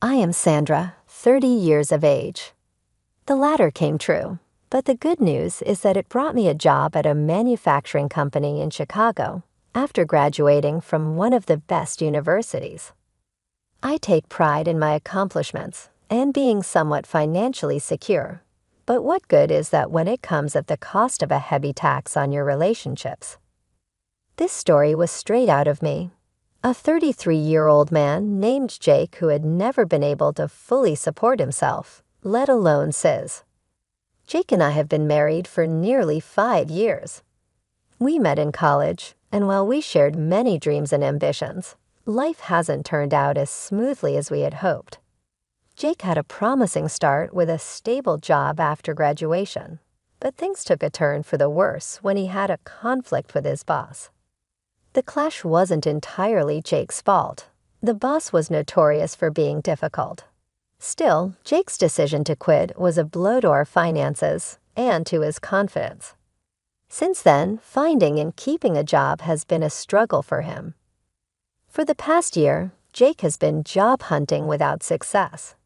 I am Sandra, 30 years of age. The latter came true, but the good news is that it brought me a job at a manufacturing company in Chicago after graduating from one of the best universities. I take pride in my accomplishments and being somewhat financially secure, but what good is that when it comes at the cost of a heavy tax on your relationships? This story was straight out of me. A 33-year-old man named Jake who had never been able to fully support himself, let alone sis. Jake and I have been married for nearly 5 years. We met in college, and while we shared many dreams and ambitions, life hasn't turned out as smoothly as we had hoped. Jake had a promising start with a stable job after graduation, but things took a turn for the worse when he had a conflict with his boss. The clash wasn't entirely Jake's fault. The boss was notorious for being difficult. Still, Jake's decision to quit was a blow to our finances and to his confidence. Since then, finding and keeping a job has been a struggle for him. For the past year, Jake has been job hunting without success.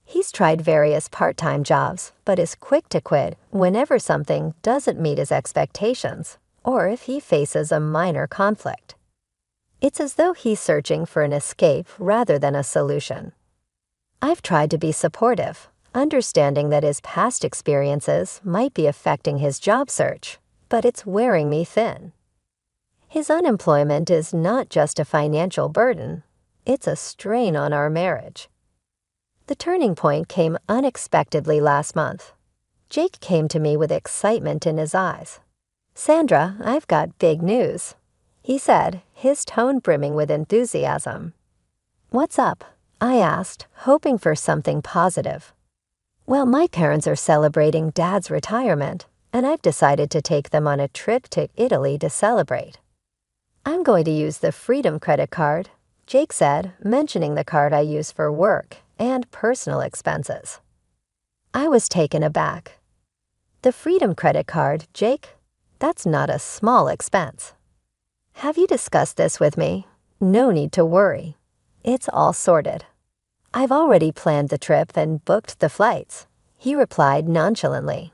He's tried various part-time jobs, but is quick to quit whenever something doesn't meet his expectations or if he faces a minor conflict. It's as though he's searching for an escape rather than a solution. I've tried to be supportive, understanding that his past experiences might be affecting his job search, but it's wearing me thin. His unemployment is not just a financial burden, it's a strain on our marriage. The turning point came unexpectedly last month. Jake came to me with excitement in his eyes. "Sandra, I've got big news," he said, his tone brimming with enthusiasm. "What's up?" I asked, hoping for something positive. "Well, my parents are celebrating Dad's retirement, and I've decided to take them on a trip to Italy to celebrate. I'm going to use the Freedom credit card," Jake said, mentioning the card I use for work and personal expenses. I was taken aback. "The Freedom credit card, Jake? That's not a small expense." "Have you discussed this with me? No need to worry. It's all sorted. I've already planned the trip and booked the flights," he replied nonchalantly.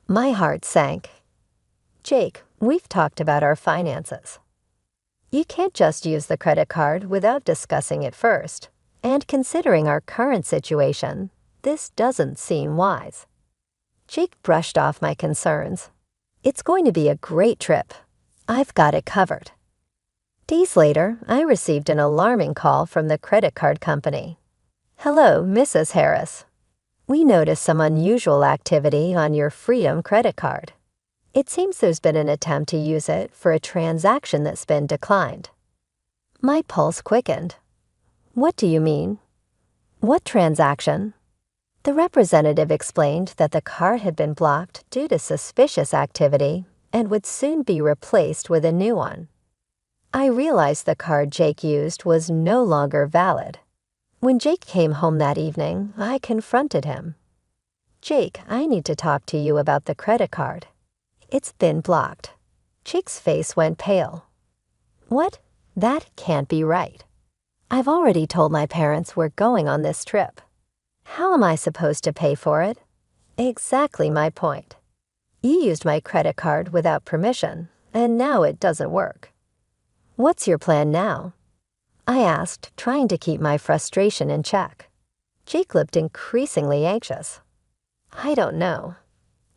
My heart sank. "Jake, we've talked about our finances. You can't just use the credit card without discussing it first, and considering our current situation, this doesn't seem wise." Jake brushed off my concerns. "It's going to be a great trip. I've got it covered." Days later, I received an alarming call from the credit card company. "Hello, Mrs. Harris. We noticed some unusual activity on your Freedom credit card. It seems there's been an attempt to use it for a transaction that's been declined." My pulse quickened. "What do you mean? What transaction?" The representative explained that the card had been blocked due to suspicious activity and would soon be replaced with a new one. I realized the card Jake used was no longer valid. When Jake came home that evening, I confronted him. "Jake, I need to talk to you about the credit card. It's been blocked." Jake's face went pale. "What? That can't be right. I've already told my parents we're going on this trip. How am I supposed to pay for it?" "Exactly my point. You used my credit card without permission, and now it doesn't work. What's your plan now?" I asked, trying to keep my frustration in check. Jake looked increasingly anxious. "I don't know.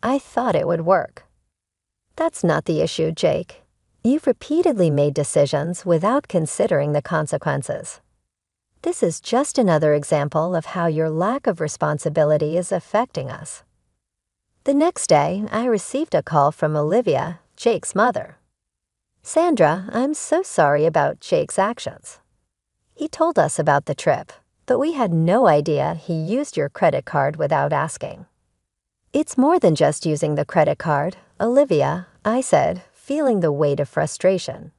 I thought it would work." "That's not the issue, Jake. You've repeatedly made decisions without considering the consequences. This is just another example of how your lack of responsibility is affecting us." The next day, I received a call from Olivia, Jake's mother. "Sandra, I'm so sorry about Jake's actions. He told us about the trip, but we had no idea he used your credit card without asking." "It's more than just using the credit card, Olivia," I said, feeling the weight of frustration.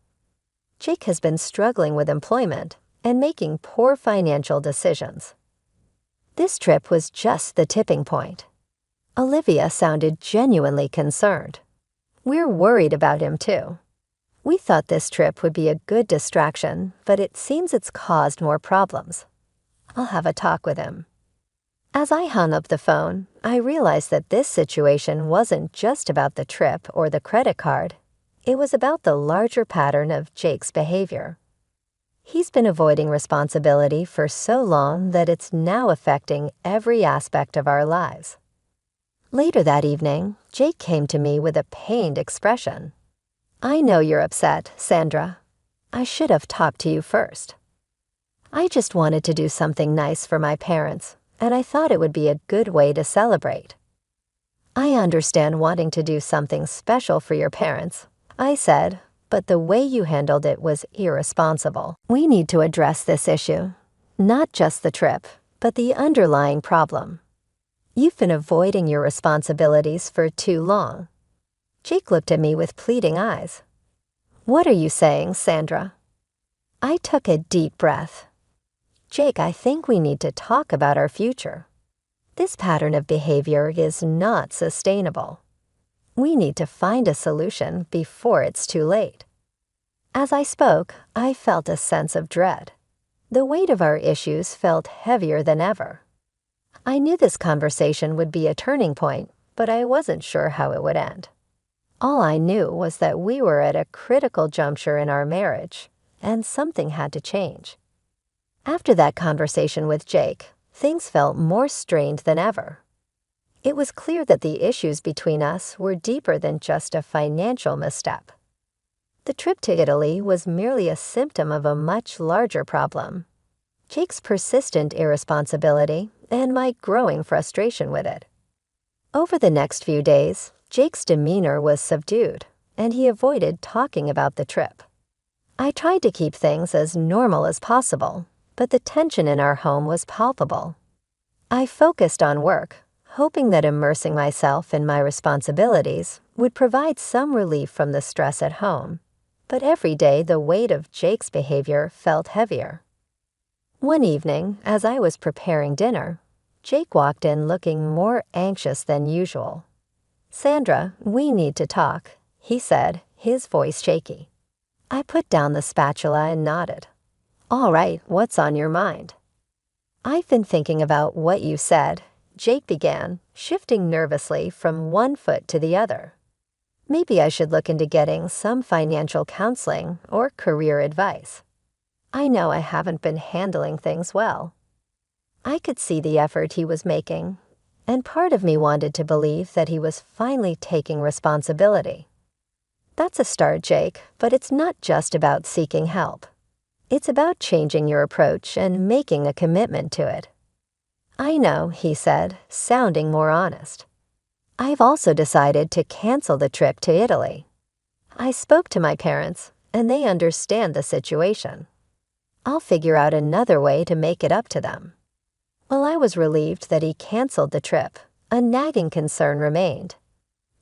"Jake has been struggling with employment and making poor financial decisions. This trip was just the tipping point." Olivia sounded genuinely concerned. "We're worried about him too. We thought this trip would be a good distraction, but it seems it's caused more problems." I'll have a talk with him." As I hung up the phone, I realized that this situation wasn't just about the trip or the credit card. It was about the larger pattern of Jake's behavior. He's been avoiding responsibility for so long that it's now affecting every aspect of our lives. Later that evening, Jake came to me with a pained expression. "I know you're upset, Sandra. I should have talked to you first. I just wanted to do something nice for my parents, and I thought it would be a good way to celebrate." "I understand wanting to do something special for your parents," I said, "but the way you handled it was irresponsible. We need to address this issue, not just the trip, but the underlying problem. You've been avoiding your responsibilities for too long." Jake looked at me with pleading eyes. "What are you saying, Sandra?" I took a deep breath. "Jake, I think we need to talk about our future. This pattern of behavior is not sustainable. We need to find a solution before it's too late." As I spoke, I felt a sense of dread. The weight of our issues felt heavier than ever. I knew this conversation would be a turning point, but I wasn't sure how it would end. All I knew was that we were at a critical juncture in our marriage, and something had to change. After that conversation with Jake, things felt more strained than ever. It was clear that the issues between us were deeper than just a financial misstep. The trip to Italy was merely a symptom of a much larger problem: Jake's persistent irresponsibility and my growing frustration with it. Over the next few days, Jake's demeanor was subdued, and he avoided talking about the trip. I tried to keep things as normal as possible, but the tension in our home was palpable. I focused on work, hoping that immersing myself in my responsibilities would provide some relief from the stress at home, but every day the weight of Jake's behavior felt heavier. One evening, as I was preparing dinner, Jake walked in looking more anxious than usual. "Sandra, we need to talk," he said, his voice shaky. I put down the spatula and nodded. "All right, what's on your mind?" "I've been thinking about what you said," Jake began, shifting nervously from one foot to the other. "Maybe I should look into getting some financial counseling or career advice. I know I haven't been handling things well." I could see the effort he was making, and part of me wanted to believe that he was finally taking responsibility. "That's a start, Jake, but it's not just about seeking help. It's about changing your approach and making a commitment to it." "I know," he said, sounding more honest. "I've also decided to cancel the trip to Italy. I spoke to my parents, and they understand the situation. I'll figure out another way to make it up to them." While I was relieved that he canceled the trip, a nagging concern remained.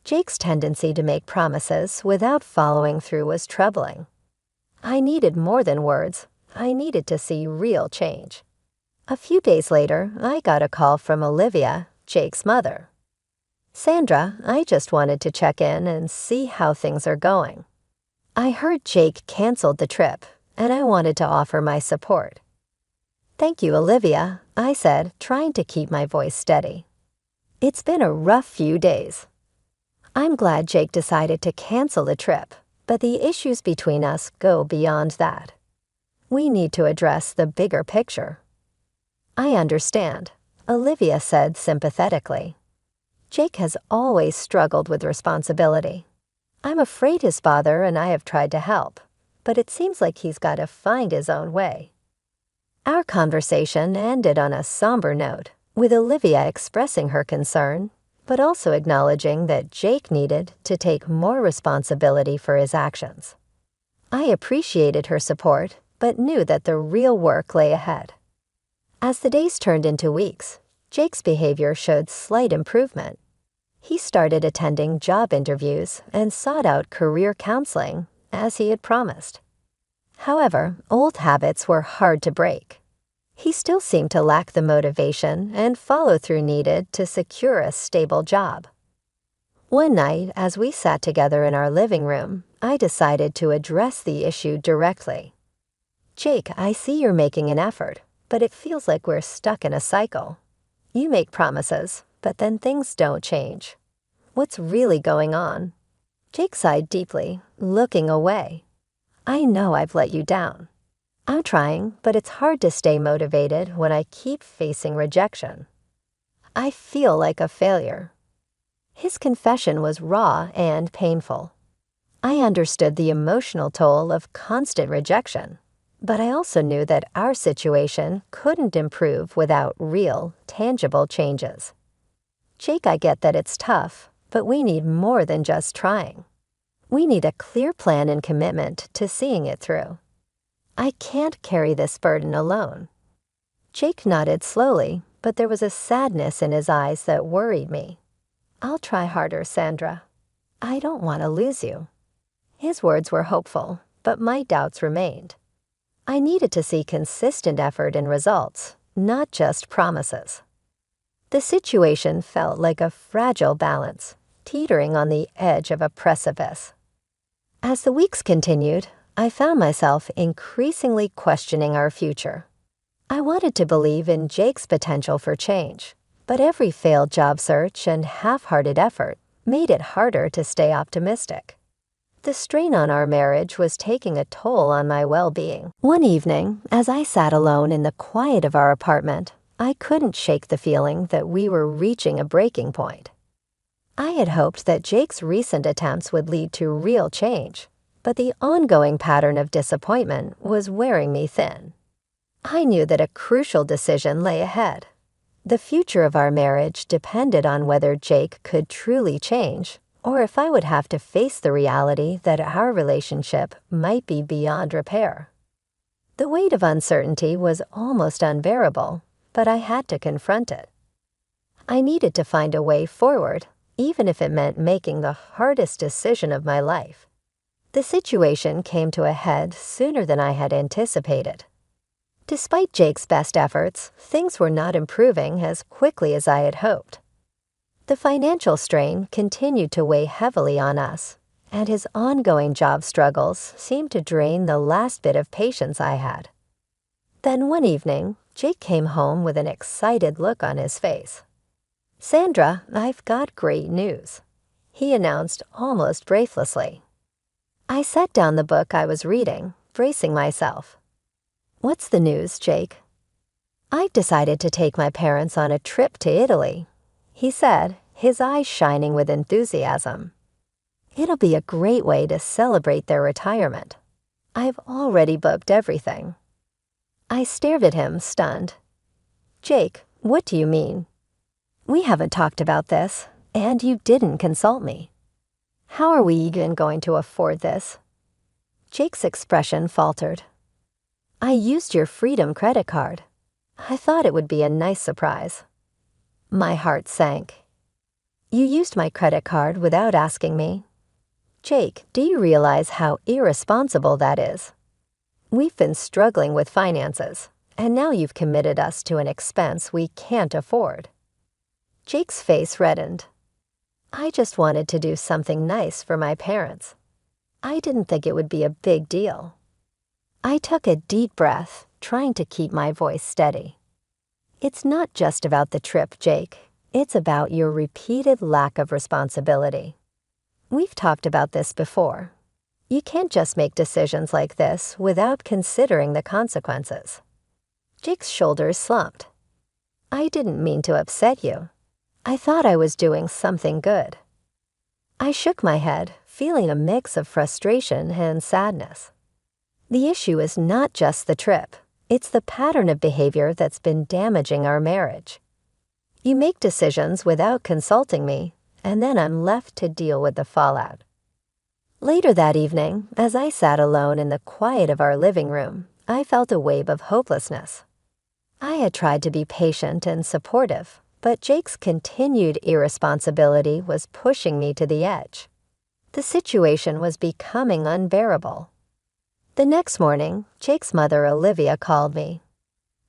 Jake's tendency to make promises without following through was troubling. I needed more than words. I needed to see real change. A few days later, I got a call from Olivia, Jake's mother. "Sandra, I just wanted to check in and see how things are going. I heard Jake canceled the trip, and I wanted to offer my support." "Thank you, Olivia," I said, trying to keep my voice steady. "It's been a rough few days. I'm glad Jake decided to cancel the trip, but the issues between us go beyond that. We need to address the bigger picture." "I understand," Olivia said sympathetically. "Jake has always struggled with responsibility. I'm afraid his father and I have tried to help, but it seems like he's got to find his own way." Our conversation ended on a somber note, with Olivia expressing her concern, but also acknowledging that Jake needed to take more responsibility for his actions. I appreciated her support, but knew that the real work lay ahead. As the days turned into weeks, Jake's behavior showed slight improvement. He started attending job interviews and sought out career counseling, as he had promised. However, old habits were hard to break. He still seemed to lack the motivation and follow-through needed to secure a stable job. One night, as we sat together in our living room, I decided to address the issue directly. "Jake, I see you're making an effort, but it feels like we're stuck in a cycle. You make promises, but then things don't change. What's really going on?" Jake sighed deeply, looking away. "I know I've let you down. I'm trying, but it's hard to stay motivated when I keep facing rejection. I feel like a failure." His confession was raw and painful. I understood the emotional toll of constant rejection, but I also knew that our situation couldn't improve without real, tangible changes. "Jake, I get that it's tough, but we need more than just trying. We need a clear plan and commitment to seeing it through. I can't carry this burden alone." Jake nodded slowly, but there was a sadness in his eyes that worried me. "I'll try harder, Sandra. I don't want to lose you." His words were hopeful, but my doubts remained. I needed to see consistent effort and results, not just promises. The situation felt like a fragile balance, teetering on the edge of a precipice. As the weeks continued, I found myself increasingly questioning our future. I wanted to believe in Jake's potential for change, but every failed job search and half-hearted effort made it harder to stay optimistic. The strain on our marriage was taking a toll on my well-being. One evening, as I sat alone in the quiet of our apartment, I couldn't shake the feeling that we were reaching a breaking point. I had hoped that Jake's recent attempts would lead to real change, but the ongoing pattern of disappointment was wearing me thin. I knew that a crucial decision lay ahead. The future of our marriage depended on whether Jake could truly change, or if I would have to face the reality that our relationship might be beyond repair. The weight of uncertainty was almost unbearable, but I had to confront it. I needed to find a way forward, even if it meant making the hardest decision of my life. The situation came to a head sooner than I had anticipated. Despite Jake's best efforts, things were not improving as quickly as I had hoped. The financial strain continued to weigh heavily on us, and his ongoing job struggles seemed to drain the last bit of patience I had. Then one evening, Jake came home with an excited look on his face. "Sandra, I've got great news," he announced almost breathlessly. I set down the book I was reading, bracing myself. "What's the news, Jake?" "I've decided to take my parents on a trip to Italy," he said, his eyes shining with enthusiasm. "It'll be a great way to celebrate their retirement. I've already booked everything." I stared at him, stunned. "Jake, what do you mean? We haven't talked about this, and you didn't consult me. How are we even going to afford this?" Jake's expression faltered. "I used your Freedom credit card. I thought it would be a nice surprise." My heart sank. "You used my credit card without asking me? Jake, do you realize how irresponsible that is? We've been struggling with finances, and now you've committed us to an expense we can't afford." Jake's face reddened. "I just wanted to do something nice for my parents. I didn't think it would be a big deal." I took a deep breath, trying to keep my voice steady. "It's not just about the trip, Jake. It's about your repeated lack of responsibility. We've talked about this before. You can't just make decisions like this without considering the consequences." Jake's shoulders slumped. "I didn't mean to upset you. I thought I was doing something good." I shook my head, feeling a mix of frustration and sadness. The issue is not just the trip. It's the pattern of behavior that's been damaging our marriage. You make decisions without consulting me, and then I'm left to deal with the fallout. Later that evening, as I sat alone in the quiet of our living room, I felt a wave of hopelessness. I had tried to be patient and supportive, but Jake's continued irresponsibility was pushing me to the edge. The situation was becoming unbearable. The next morning, Jake's mother, Olivia, called me.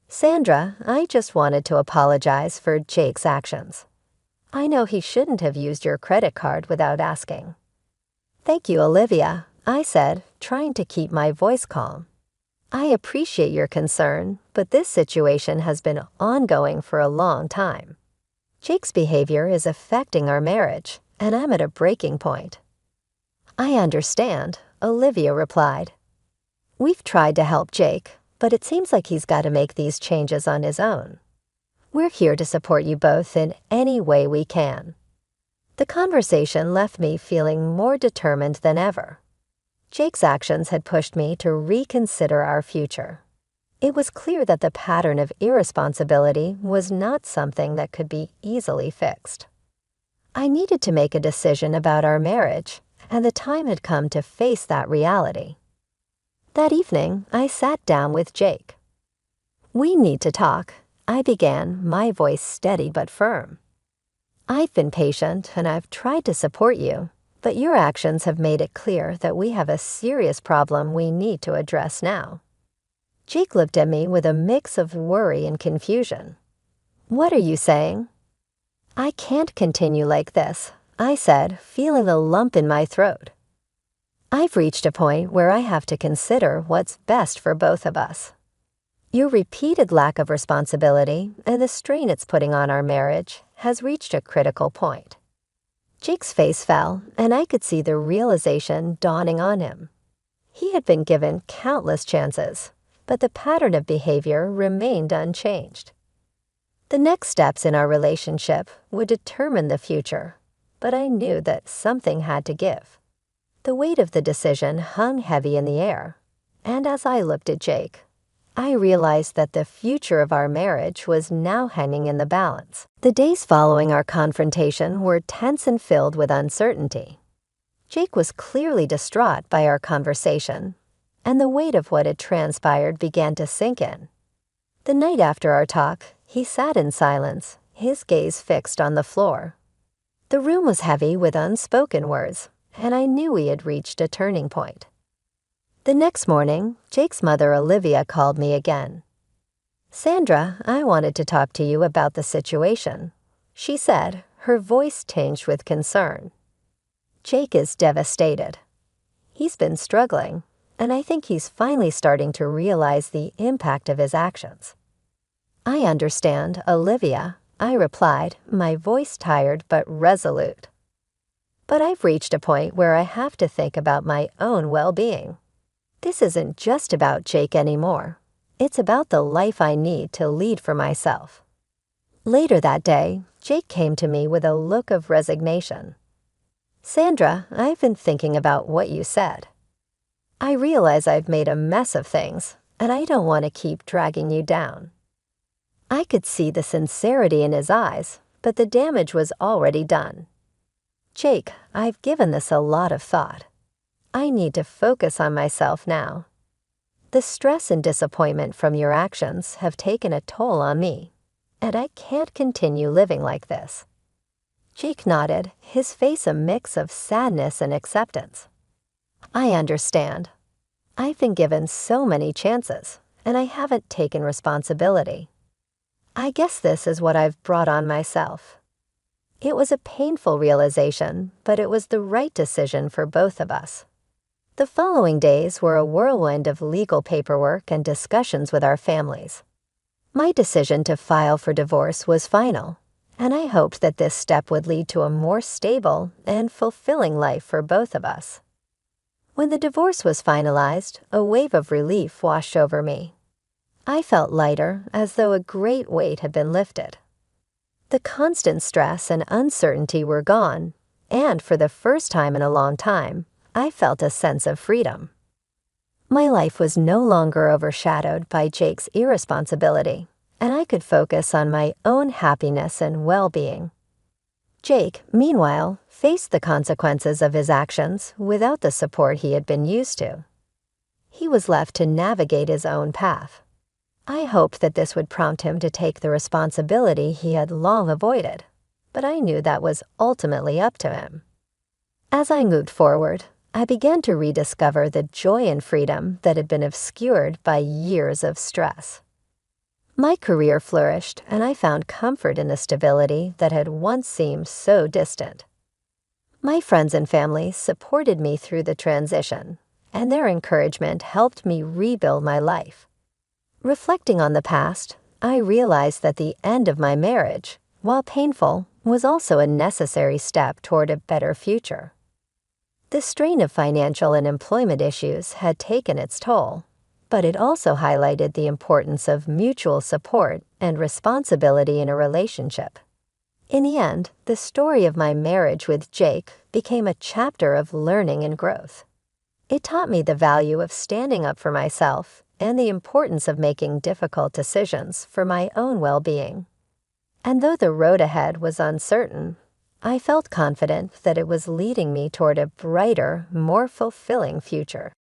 "Sandra, I just wanted to apologize for Jake's actions. I know he shouldn't have used your credit card without asking." "Thank you, Olivia," I said, trying to keep my voice calm. I appreciate your concern, but this situation has been ongoing for a long time. Jake's behavior is affecting our marriage, and I'm at a breaking point. I understand, Olivia replied. We've tried to help Jake, but it seems like he's got to make these changes on his own. We're here to support you both in any way we can. The conversation left me feeling more determined than ever. Jake's actions had pushed me to reconsider our future. It was clear that the pattern of irresponsibility was not something that could be easily fixed. I needed to make a decision about our marriage, and the time had come to face that reality. That evening, I sat down with Jake. We need to talk, I began, my voice steady but firm. I've been patient and I've tried to support you, but your actions have made it clear that we have a serious problem we need to address now. Jake looked at me with a mix of worry and confusion. What are you saying? I can't continue like this, I said, feeling a lump in my throat. I've reached a point where I have to consider what's best for both of us. Your repeated lack of responsibility and the strain it's putting on our marriage has reached a critical point. Jake's face fell, and I could see the realization dawning on him. He had been given countless chances, but the pattern of behavior remained unchanged. The next steps in our relationship would determine the future, but I knew that something had to give. The weight of the decision hung heavy in the air, and as I looked at Jake, I realized that the future of our marriage was now hanging in the balance. The days following our confrontation were tense and filled with uncertainty. Jake was clearly distraught by our conversation, and the weight of what had transpired began to sink in. The night after our talk, he sat in silence, his gaze fixed on the floor. The room was heavy with unspoken words, and I knew we had reached a turning point. The next morning, Jake's mother Olivia called me again. Sandra, I wanted to talk to you about the situation, she said, her voice tinged with concern. Jake is devastated. He's been struggling, and I think he's finally starting to realize the impact of his actions. I understand, Olivia, I replied, my voice tired but resolute. But I've reached a point where I have to think about my own well-being. This isn't just about Jake anymore. It's about the life I need to lead for myself. Later that day, Jake came to me with a look of resignation. Sandra, I've been thinking about what you said. I realize I've made a mess of things, and I don't want to keep dragging you down. I could see the sincerity in his eyes, but the damage was already done. Jake, I've given this a lot of thought. I need to focus on myself now. The stress and disappointment from your actions have taken a toll on me, and I can't continue living like this. Jake nodded, his face a mix of sadness and acceptance. I understand. I've been given so many chances, and I haven't taken responsibility. I guess this is what I've brought on myself. It was a painful realization, but it was the right decision for both of us. The following days were a whirlwind of legal paperwork and discussions with our families. My decision to file for divorce was final, and I hoped that this step would lead to a more stable and fulfilling life for both of us. When the divorce was finalized, a wave of relief washed over me. I felt lighter, as though a great weight had been lifted. The constant stress and uncertainty were gone, and for the first time in a long time, I felt a sense of freedom. My life was no longer overshadowed by Jake's irresponsibility, and I could focus on my own happiness and well-being. Jake, meanwhile, faced the consequences of his actions without the support he had been used to. He was left to navigate his own path. I hoped that this would prompt him to take the responsibility he had long avoided, but I knew that was ultimately up to him. As I moved forward, I began to rediscover the joy and freedom that had been obscured by years of stress. My career flourished, and I found comfort in the stability that had once seemed so distant. My friends and family supported me through the transition, and their encouragement helped me rebuild my life. Reflecting on the past, I realized that the end of my marriage, while painful, was also a necessary step toward a better future. The strain of financial and employment issues had taken its toll, but it also highlighted the importance of mutual support and responsibility in a relationship. In the end, the story of my marriage with Jake became a chapter of learning and growth. It taught me the value of standing up for myself and the importance of making difficult decisions for my own well-being. And though the road ahead was uncertain, I felt confident that it was leading me toward a brighter, more fulfilling future.